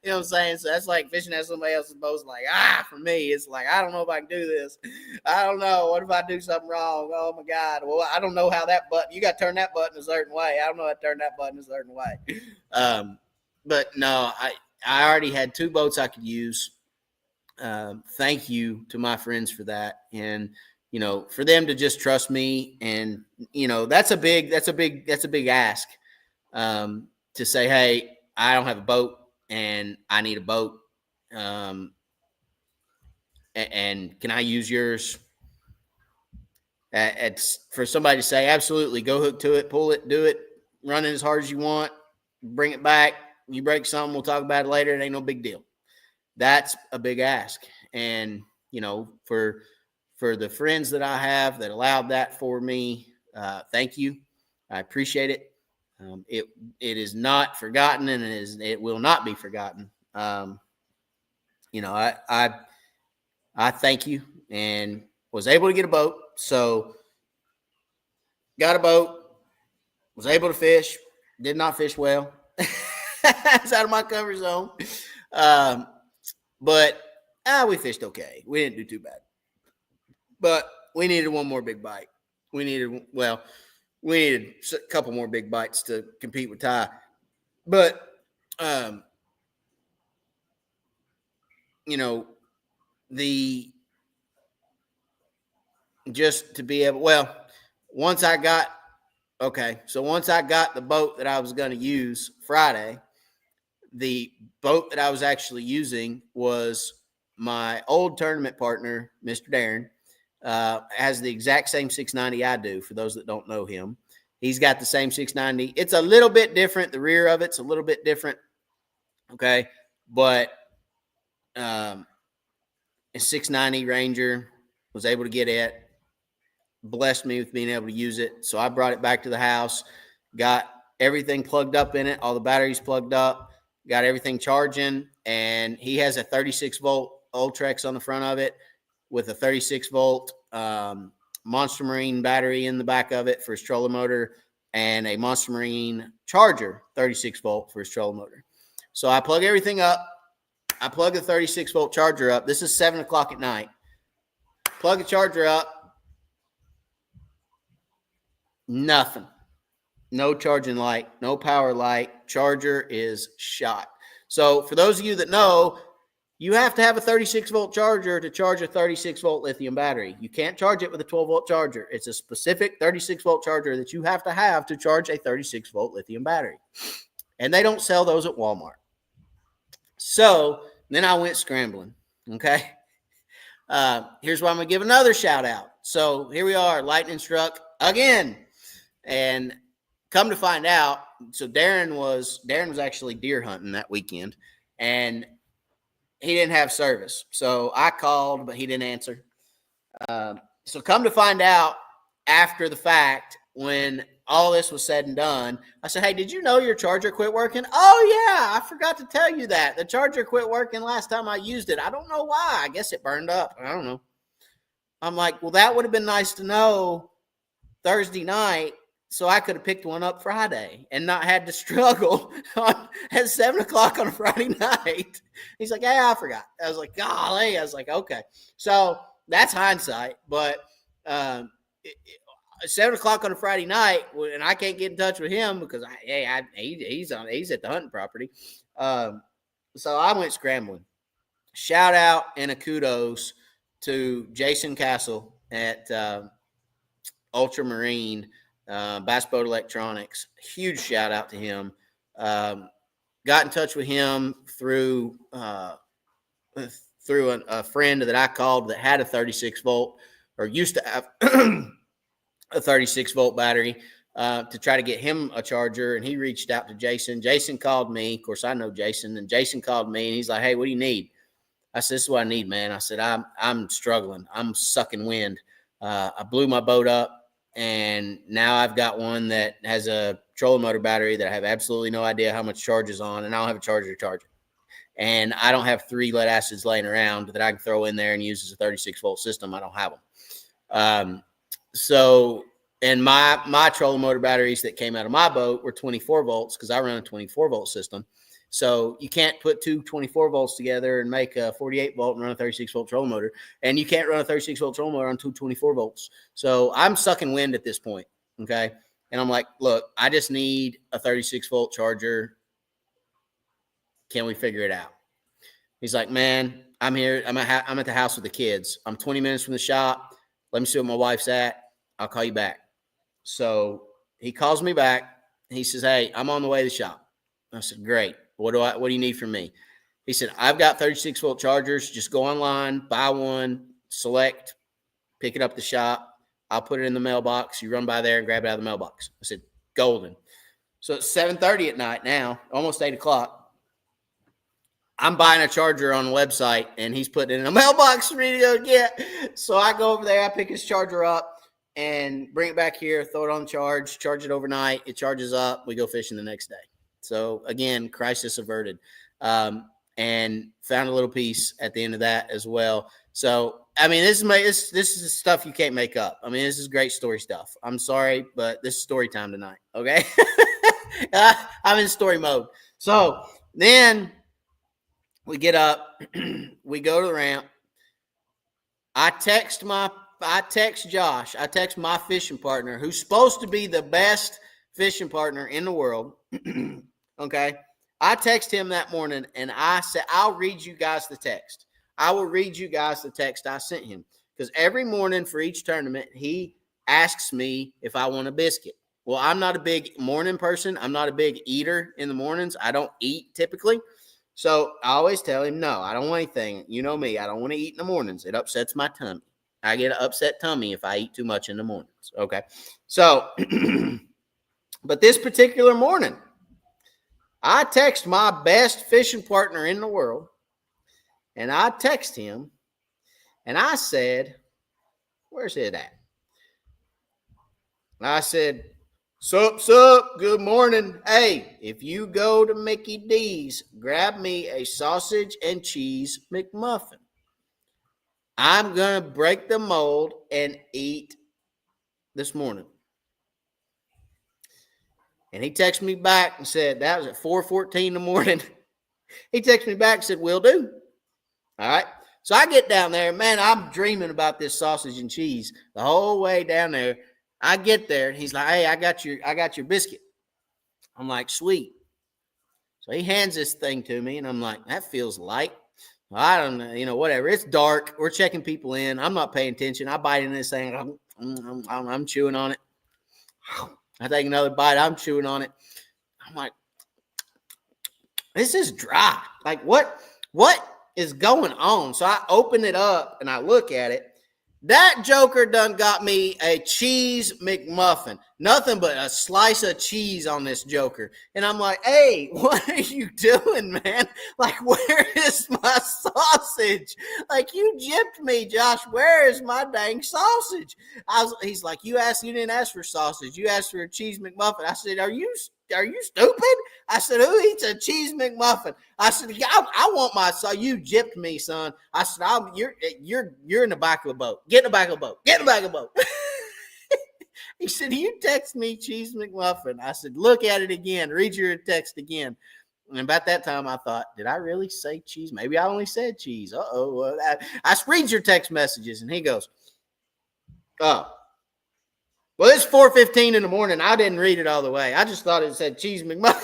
You know what I'm saying? So that's like fishing at somebody else's boat. Like, for me, it's like I don't know if I can do this. I don't know. What if I do something wrong? Oh my God. Well, I don't know how that button. You got to turn that button a certain way. I don't know how to turn that button a certain way. But no, I already had 2 boats I could use. Thank you to my friends for that. And, for them to just trust me. And, that's a big ask, to say, hey, I don't have a boat and I need a boat. And can I use yours? It's for somebody to say, absolutely, go hook to it, pull it, do it, run it as hard as you want, bring it back. You break something, we'll talk about it later. It ain't no big deal. That's a big ask. And, for the friends that I have that allowed that for me, thank you. I appreciate it. It is not forgotten, and it will not be forgotten. I thank you, and was able to get a boat. So got a boat, was able to fish, did not fish well. It's out of my comfort zone. But we fished okay. We didn't do too bad. But we needed one more big bite. We needed a couple more big bites to compete with Ty. But, just to be able, once I got the boat that I was going to use Friday, the boat that I was actually using was my old tournament partner, Mr. Darren, has the exact same 690 I do. For those that don't know him, he's got the same 690. It's a little bit different. The rear of it's a little bit different. Okay. But, a 690 Ranger, was able to get it, blessed me with being able to use it. So I brought it back to the house, got everything plugged up in it, all the batteries plugged up, got everything charging, and he has a 36-volt Ultrex on the front of it with a 36-volt Monster Marine battery in the back of it for his trolling motor, and a Monster Marine charger, 36-volt, for his trolling motor. So I plug everything up. I plug the 36-volt charger up. This is 7 o'clock at night. Plug the charger up. Nothing. No charging light, no power light. Charger is shot. So for those of you that know, you have to have a 36-volt charger to charge a 36-volt lithium battery. You can't charge it with a 12-volt charger. It's a specific 36-volt charger that you have to charge a 36-volt lithium battery. And they don't sell those at Walmart. So then I went scrambling, okay? Here's why I'm going to give another shout out. So here we are, lightning struck again. And come to find out, so Darren was actually deer hunting that weekend, and he didn't have service. So I called, but he didn't answer. So come to find out, after the fact, when all this was said and done, I said, hey, did you know your charger quit working? Oh, yeah, I forgot to tell you that. The charger quit working last time I used it. I don't know why. I guess it burned up. I don't know. I'm like, well, that would have been nice to know Thursday night, so I could have picked one up Friday and not had to struggle at 7 o'clock on a Friday night. He's like, yeah, I forgot. I was like, golly. I was like, okay. So that's hindsight. But 7 o'clock on a Friday night, and I can't get in touch with him because he's at the hunting property. So I went scrambling. Shout out and a kudos to Jason Castle at Ultramarine Bass Boat Electronics. Huge shout out to him. Got in touch with him through a friend that I called that had a 36-volt or used to have a 36-volt battery to try to get him a charger. And he reached out to Jason. Jason called me. Of course, I know Jason. And Jason called me, and he's like, hey, what do you need? I said, this is what I need, man. I said, I'm struggling. I'm sucking wind. I blew my boat up, and now I've got one that has a trolling motor battery that I have absolutely no idea how much charge is on, and I don't have a charger to charge it. And I don't have 3 lead acids laying around that I can throw in there and use as a 36-volt system. I don't have them. And my trolling motor batteries that came out of my boat were 24 volts because I run a 24-volt system. So you can't put 2 24 volts together and make a 48 volt and run a 36-volt trolling motor. And you can't run a 36-volt trolling motor on 2 24 volts. So I'm sucking wind at this point, okay? And I'm like, look, I just need a 36-volt charger Can we figure it out? He's like, man, I'm here. I'm at the house with the kids. I'm 20 minutes from the shop. Let me see what my wife's at. I'll call you back. So he calls me back. He says, hey, I'm on the way to the shop. I said, great. What do you need from me? He said, I've got 36-volt chargers. Just go online, buy one, select, pick it up at the shop. I'll put it in the mailbox. You run by there and grab it out of the mailbox. I said, golden. So it's 7:30 at night now, almost 8 o'clock. I'm buying a charger on the website, and he's putting it in a mailbox for me to go get. So I go over there, I pick his charger up, and bring it back here, throw it on charge it overnight. It charges up. We go fishing the next day. So, again, crisis averted. And found a little piece at the end of that as well. So, I mean, this is stuff you can't make up. I mean, this is great story stuff. I'm sorry, but this is story time tonight, okay? I'm in story mode. So, then we get up, we go to the ramp. I text Josh. I text my fishing partner, who's supposed to be the best fishing partner in the world. Okay. I text him that morning, and I said, I'll read you guys the text. I will read you guys the text I sent him. Because every morning for each tournament, he asks me if I want a biscuit. Well, I'm not a big morning person. I'm not a big eater in the mornings. I don't eat typically. So I always tell him, no, I don't want anything. You know me. I don't want to eat in the mornings. It upsets my tummy. I get an upset tummy if I eat too much in the mornings. Okay. So, but this particular morning, I text my best fishing partner in the world, and I text him, and I said, where's it at? And I said, sup, good morning. Hey, if you go to Mickey D's, grab me a sausage and cheese McMuffin. I'm going to break the mold and eat this morning. And he texted me back and said, that was at 4:14 in the morning. He texted me back and said, will do. All right. So I get down there. Man, I'm dreaming about this sausage and cheese the whole way down there. I get there, and he's like, hey, I got your biscuit. I'm like, sweet. So he hands this thing to me, and I'm like, that feels light. Well, I don't know, whatever. It's dark. We're checking people in. I'm not paying attention. I bite in this thing. I'm chewing on it. I take another bite. I'm chewing on it. I'm like, this is dry. Like, what is going on? So I open it up, and I look at it. That joker done got me a cheese McMuffin. Nothing but a slice of cheese on this joker. And I'm like, hey, what are you doing, man? Like, where is my sausage? Like, you gypped me, Josh. Where is my dang sausage? He's like, you didn't ask for sausage. You asked for a cheese McMuffin. I said, are you stupid? I said, who eats a cheese McMuffin? I said, I want my sausage. You gypped me, son. I said, you're in the back of a boat. Get in the back of a boat. Get in the back of a boat. He said, you text me cheese McMuffin. I said, look at it again. Read your text again. And about that time, I thought, did I really say cheese? Maybe I only said cheese. Uh-oh. I read your text messages, and he goes, oh. Well, it's 4:15 in the morning. I didn't read it all the way. I just thought it said cheese McMuffin.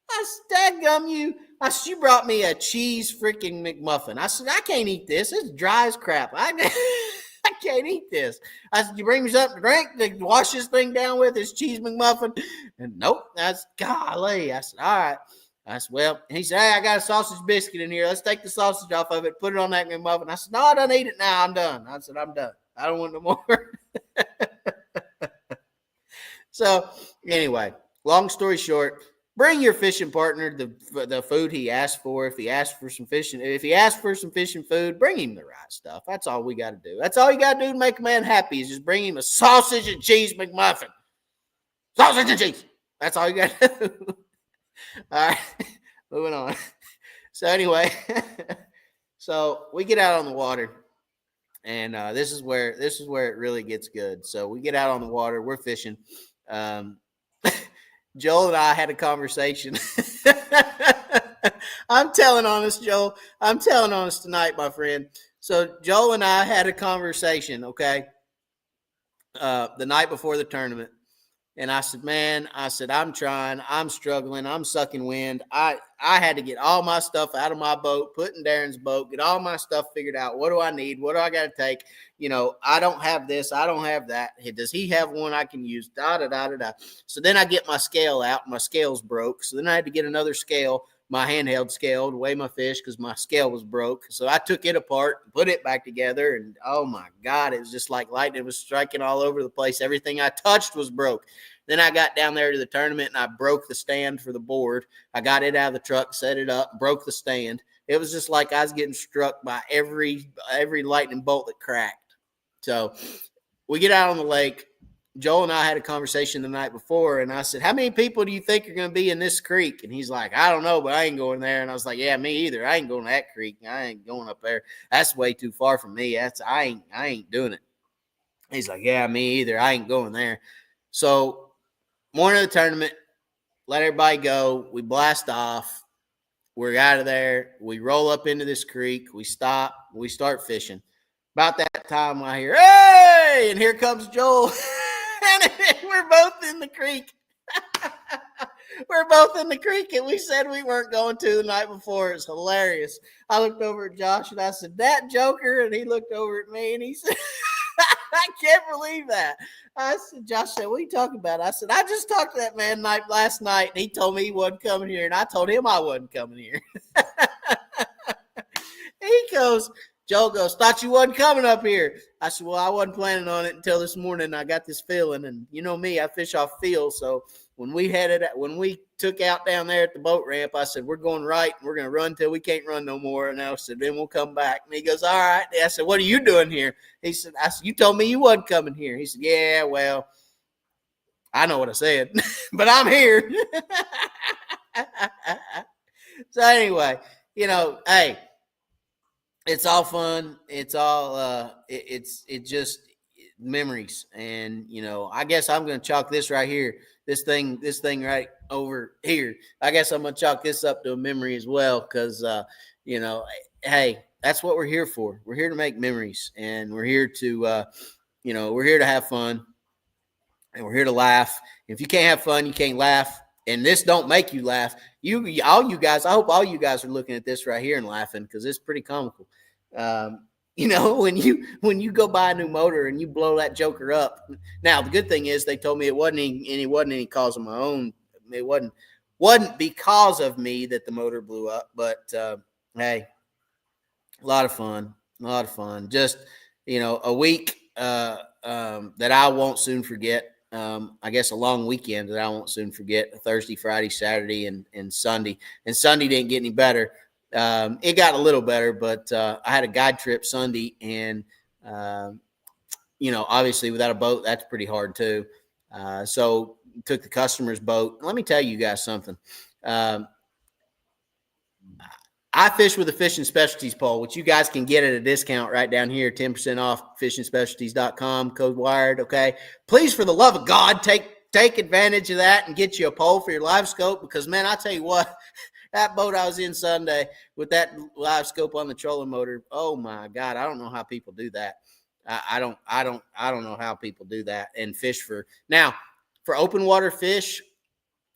I said, dadgum you. I said, you brought me a cheese freaking McMuffin. I said, I can't eat this. It's dry as crap. I can't eat this. I said, you bring me something to drink to wash this thing down with, this cheese McMuffin? And nope. That's golly. I said, all right. I said, well, he said, hey, I got a sausage biscuit in here. Let's take the sausage off of it, put it on that McMuffin. I said, no, I don't eat it now. I'm done. I said, I'm done. I don't want no more. So anyway, long story short, bring your fishing partner the food he asked for. If he asked for some fishing food, bring him the right stuff. That's all we got to do. That's all you got to do to make a man happy is just bring him a sausage and cheese McMuffin. Sausage and cheese. That's all you got to do. All right, moving on. So anyway, so we get out on the water. And this is where it really gets good. So we get out on the water. We're fishing. Joel and I had a conversation. I'm telling on us, Joel. I'm telling on us tonight, my friend. So Joel and I had a conversation, okay, the night before the tournament. And I said, man, I'm trying. I'm struggling. I'm sucking wind. I had to get all my stuff out of my boat, put in Darren's boat, get all my stuff figured out. What do I need? What do I got to take? I don't have this. I don't have that. Does he have one I can use? Da, da, da, da, da. So then I get my scale out. My scale's broke. So then I had to get another scale, my handheld scale, to weigh my fish because my scale was broke. So I took it apart and put it back together. And oh my God, it was just like lightning. It was striking all over the place. Everything I touched was broke. Then I got down there to the tournament and I broke the stand for the board. I got it out of the truck, set it up, broke the stand. It was just like I was getting struck by every lightning bolt that cracked. So we get out on the lake. Joel and I had a conversation the night before, and I said, how many people do you think are going to be in this creek? And he's like, I don't know, but I ain't going there. And I was like, yeah, me either. I ain't going to that creek. I ain't going up there. That's way too far from me. I ain't doing it. He's like, yeah, me either. I ain't going there. So morning of the tournament, let everybody go. We blast off. We're out of there. We roll up into this creek. We stop. We start fishing. About that time, I hear, hey! And here comes Joel. And we're both in the creek. We're both in the creek, and we said we weren't going to the night before. It's hilarious. I looked over at Josh, and I said, that joker? And he looked over at me, and he said, I can't believe that. I said, Josh said, what are you talking about? I said, I just talked to that man last night, and he told me he wasn't coming here, and I told him I wasn't coming here. Joel goes, thought you wasn't coming up here. I said, well, I wasn't planning on it until this morning. I got this feeling, and you know me, I fish off feel. So when we took out down there at the boat ramp, I said, we're going right, and we're going to run till we can't run no more. And I said, then we'll come back. And he goes, all right. I said, what are you doing here? I said, you told me you wasn't coming here. He said, yeah, well, I know what I said, but I'm here. So anyway, hey, it's all fun. It's all it's just memories. And I guess I'm going to chalk this right here, this thing right over here. I guess I'm going to chalk this up to a memory as well, because hey, that's what we're here for. We're here to make memories, and we're here to we're here to have fun, and we're here to laugh. If you can't have fun, you can't laugh. And this don't make you laugh. All you guys, I hope all you guys are looking at this right here and laughing, because it's pretty comical. When you go buy a new motor and you blow that joker up. Now the good thing is they told me it wasn't any cause of my own. It wasn't because of me that the motor blew up. But hey, a lot of fun. Just a week that I won't soon forget. I guess a long weekend that I won't soon forget. Thursday, Friday, Saturday, and Sunday. And Sunday didn't get any better. It got a little better, but I had a guide trip Sunday, and obviously without a boat, that's pretty hard too. So took the customer's boat. Let me tell you guys something. I fish with a Fishing Specialties pole, which you guys can get at a discount right down here, 10% off, fishingspecialties.com, code WIRED, okay? Please, for the love of God, take advantage of that and get you a pole for your live scope, because, man, I tell you what, that boat I was in Sunday with that live scope on the trolling motor, oh, my God, I don't know how people do that. I don't know how people do that and fish for – now, for open water fish,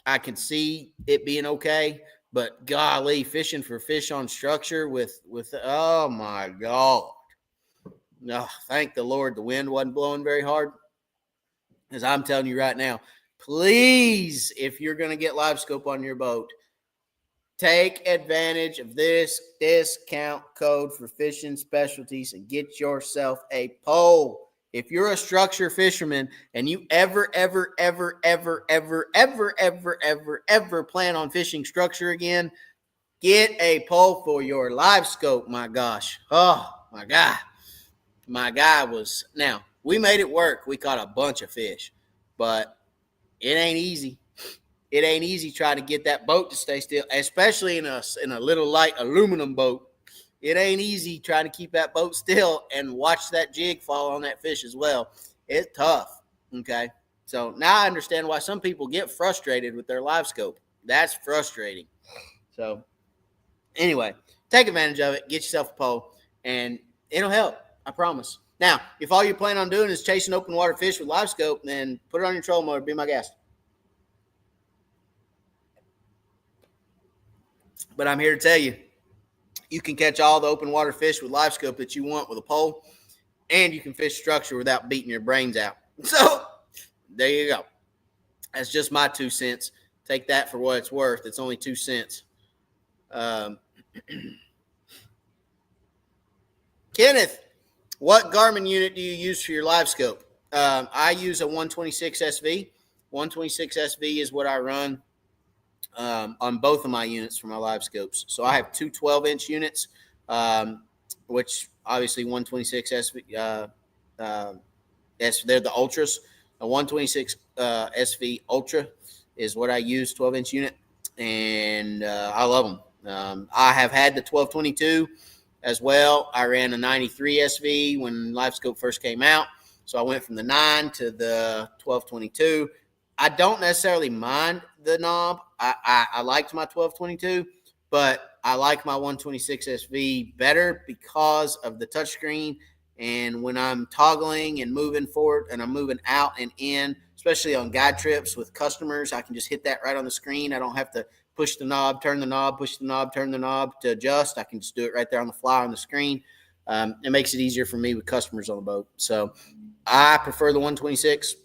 I can see it being okay. But golly, fishing for fish on structure with oh my God. No, thank the Lord the wind wasn't blowing very hard. Because I'm telling you right now, please, if you're going to get live scope on your boat, take advantage of this discount code for Fishing Specialties and get yourself a pole. If you're a structure fisherman and you ever plan on fishing structure again, get a pole for your live scope. My gosh. Oh, my God. My guy was, now, we made it work. We caught a bunch of fish, but it ain't easy. It ain't easy trying to get that boat to stay still, especially in a little light aluminum boat. It ain't easy trying to keep that boat still and watch that jig fall on that fish as well. It's tough, okay? So now I understand why some people get frustrated with their live scope. That's frustrating. So anyway, take advantage of it. Get yourself a pole, and it'll help. I promise. Now, if all you plan on doing is chasing open water fish with live scope, then put it on your trolling motor. Be my guest. But I'm here to tell you, you can catch all the open water fish with live scope that you want with a pole, and you can fish structure without beating your brains out. So there you go. That's just my 2 cents. Take that for what it's worth. It's only 2 cents. Kenneth, what Garmin unit do you use for your live scope? I use a 126 SV. 126 SV is what I run on both of my units for my live scopes. So I have two 12-inch units, which obviously 126 SV, they're the Ultras. A 126 SV Ultra is what I use, 12-inch unit, and I love them. I have had the 1222 as well. I ran a 93 SV when LiveScope first came out, so I went from the 9 to the 1222. I don't necessarily mind the knob. I liked my 1222, but I like my 126 SV better because of the touchscreen. And when I'm toggling and moving forward and I'm moving out and in, especially on guide trips with customers, I can just hit that right on the screen. I don't have to push the knob, turn the knob, push the knob, turn the knob to adjust. I can just do it right there on the fly on the screen. It makes it easier for me with customers on the boat. So I prefer the 126.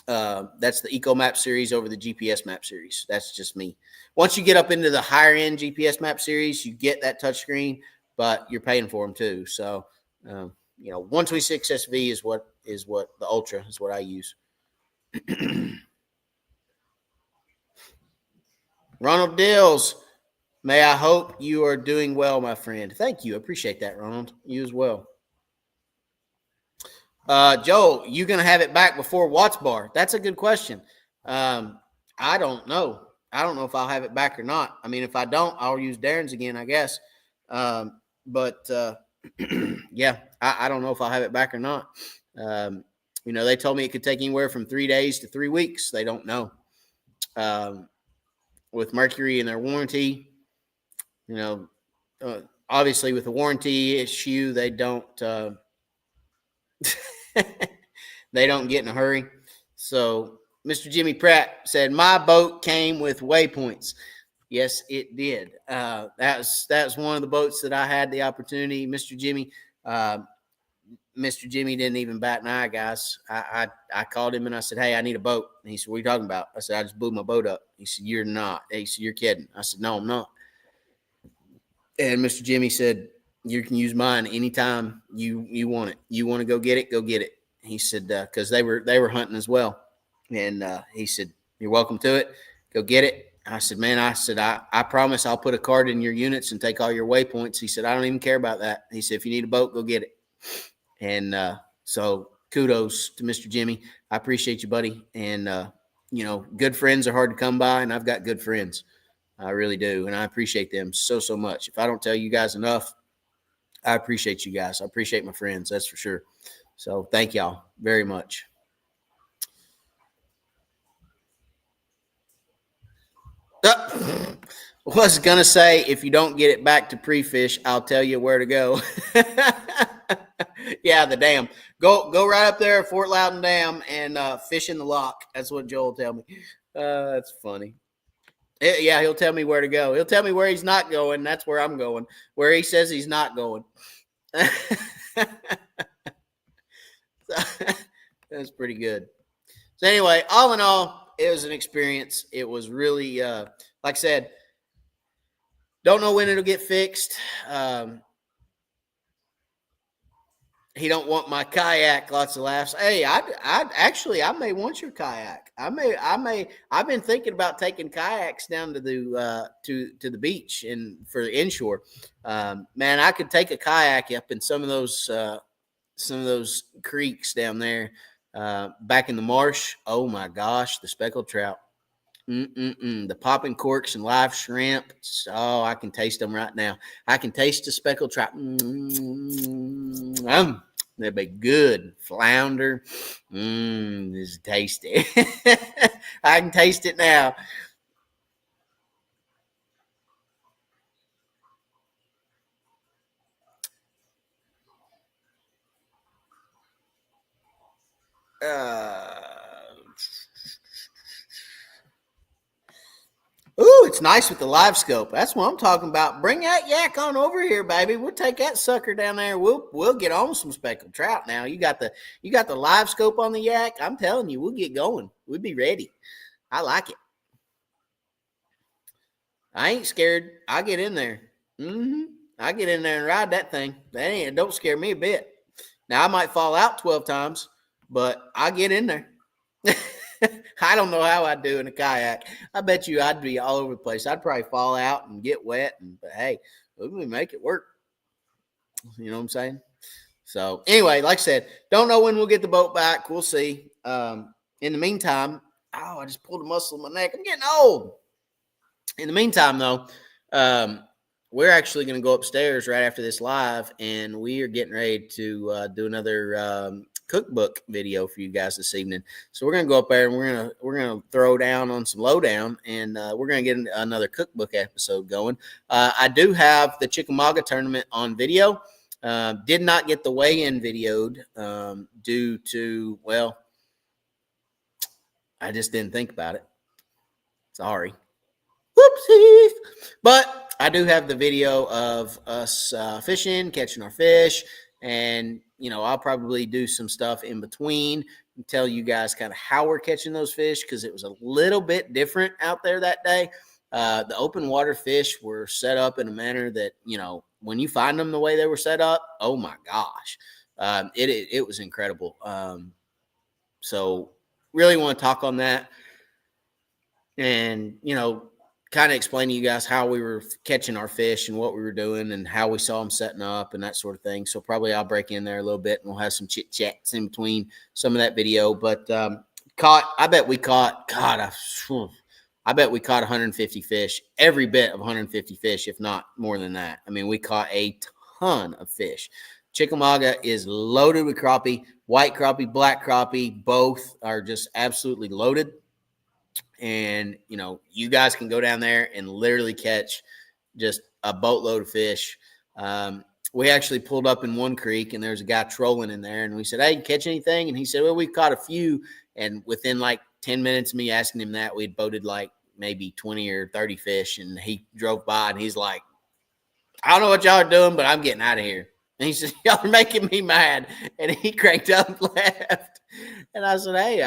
That's the Eco Map series over the GPS Map series. That's just me. Once you get up into the higher end GPS Map series, you get that touchscreen, but you're paying for them too. So, 126 SV is what the Ultra is what I use. Ronald Dills, may I hope you are doing well, my friend. Thank you. I appreciate that, Ronald. You as well. Joel, you going to have it back before Watts Bar? That's a good question. I don't know. I don't know if I'll have it back or not. I mean, if I don't, I'll use Darren's again, I guess. But yeah, I don't know if I'll have it back or not. They told me it could take anywhere from 3 days to 3 weeks. They don't know. With Mercury and their warranty, obviously with the warranty issue, they don't they don't get in a hurry. So Mr. Jimmy Pratt said, my boat came with waypoints. Yes, it did. That's one of the boats that I had the opportunity. Mr. Jimmy didn't even bat an eye, guys. I called him and I said, hey, I need a boat. And he said, what are you talking about? I said, I just blew my boat up. He said, you're not. He said, you're kidding. I said, no, I'm not. And Mr. Jimmy said, you can use mine anytime you want it. You want to go get it, go get it. He said, because they were hunting as well. And he said, you're welcome to it. Go get it. I said, man, I promise I'll put a card in your units and take all your waypoints. He said, I don't even care about that. He said, if you need a boat, go get it. And so kudos to Mr. Jimmy. I appreciate you, buddy. And, good friends are hard to come by, and I've got good friends. I really do. And I appreciate them so, so much. If I don't tell you guys enough, I appreciate you guys. I appreciate my friends. That's for sure. So thank y'all very much. Was going to say, if you don't get it back to pre-fish, I'll tell you where to go. Yeah, the dam. Go right up there at Fort Loudon Dam and fish in the lock. That's what Joel tell me. That's funny. Yeah, he'll tell me where to go. He'll tell me where he's not going. That's where I'm going. Where he says he's not going. That's pretty good. So anyway, all in all, it was an experience. It was really, like I said, don't know when it'll get fixed. He don't want my kayak. Lots of laughs. Hey, I may want your kayak. I've been thinking about taking kayaks down to the to the beach and for the inshore. Man, I could take a kayak up in some of those creeks down there, back in the marsh. Oh my gosh, the speckled trout. The popping corks and live shrimp. Oh, I can taste them right now. I can taste the speckled trout. They'd be good. Flounder. This is tasty. I can taste it now. Ooh, it's nice with the live scope. That's what I'm talking about. Bring that yak on over here, baby. We'll take that sucker down there. We'll get on some speckled trout now. You got the live scope on the yak. I'm telling you, we'll get going. We'll be ready. I like it. I ain't scared. I get in there. I get in there and ride that thing. It don't scare me a bit. Now I might fall out 12 times, but I get in there. I don't know how I'd do in a kayak. I bet you I'd be all over the place. I'd probably fall out and get wet, but hey, we make it work. You know what I'm saying? So anyway, like I said, don't know when we'll get the boat back. We'll see. In the meantime, I just pulled a muscle in my neck. I'm getting old. In the meantime, though, we're actually going to go upstairs right after this live, and we are getting ready to do another cookbook video for you guys this evening. So we're going to go up there and we're going to throw down on some lowdown, and we're going to get another cookbook episode going. I do have the Chickamauga tournament on video. Did not get the weigh-in videoed due to, well, I just didn't think about it. Sorry. Whoopsies. But I do have the video of us fishing, catching our fish, and I'll probably do some stuff in between and tell you guys kind of how we're catching those fish, because it was a little bit different out there that day. The open water fish were set up in a manner that, when you find them the way they were set up, oh my gosh, it was incredible. So really want to talk on that and, kind of explain to you guys how we were catching our fish and what we were doing and how we saw them setting up and that sort of thing. So probably I'll break in there a little bit and we'll have some chit chats in between some of that video. But I bet we caught 150 fish, every bit of 150 fish, if not more than that. I mean, we caught a ton of fish. Chickamauga is loaded with crappie, white crappie, black crappie. Both are just absolutely loaded. And, you guys can go down there and literally catch just a boatload of fish. We actually pulled up in one creek and there's a guy trolling in there. And we said, hey, you catch anything? And he said, well, we've caught a few. And within like 10 minutes of me asking him that, we'd boated like maybe 20 or 30 fish. And he drove by and he's like, I don't know what y'all are doing, but I'm getting out of here. And he said, y'all are making me mad. And he cranked up and left. And I said, hey,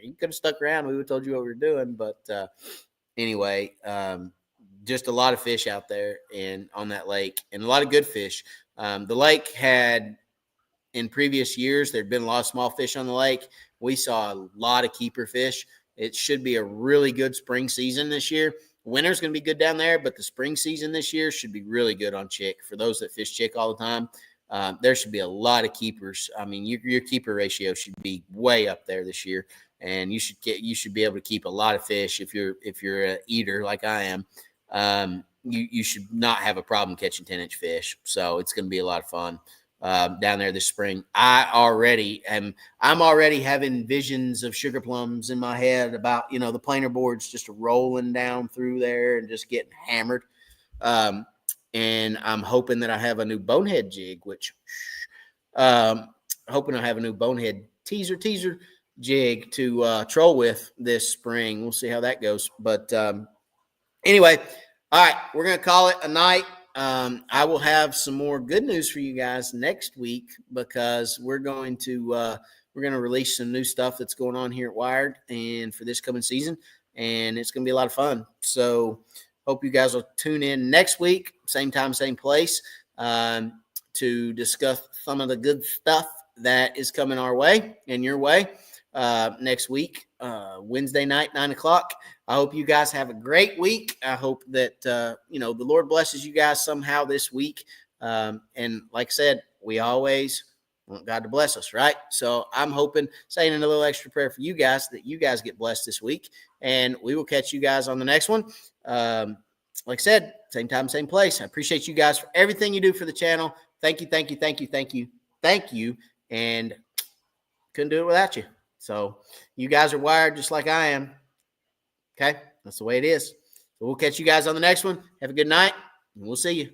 you could have stuck around. We would have told you what we were doing. But anyway, just a lot of fish out there and on that lake and a lot of good fish. The lake had, in previous years, there'd been a lot of small fish on the lake. We saw a lot of keeper fish. It should be a really good spring season this year. Winter's going to be good down there, but the spring season this year should be really good on Chick. For those that fish Chick all the time, there should be a lot of keepers. I mean, your keeper ratio should be way up there this year, and you should be able to keep a lot of fish if you're an eater like I am. You should not have a problem catching 10-inch fish. So it's going to be a lot of fun down there this spring. I'm already having visions of sugar plums in my head about the planer boards just rolling down through there and just getting hammered. And I'm hoping that I have a new bonehead jig, which hoping I have a new bonehead teaser jig to troll with this spring. We'll see how that goes. But anyway, all right, we're going to call it a night. I will have some more good news for you guys next week because we're going to release some new stuff that's going on here at Wired and for this coming season, and it's going to be a lot of fun. So hope you guys will tune in next week, same time, same place, to discuss some of the good stuff that is coming our way and your way next week, Wednesday night, 9:00. I hope you guys have a great week. I hope that, the Lord blesses you guys somehow this week. And like I said, we always want God to bless us, right? So I'm hoping, saying a little extra prayer for you guys, that you guys get blessed this week. And we will catch you guys on the next one. Like I said, same time, same place. I appreciate you guys for everything you do for the channel. Thank you. And couldn't do it without you. So you guys are wired just like I am. Okay, that's the way it is. So we'll catch you guys on the next one. Have a good night, and we'll see you.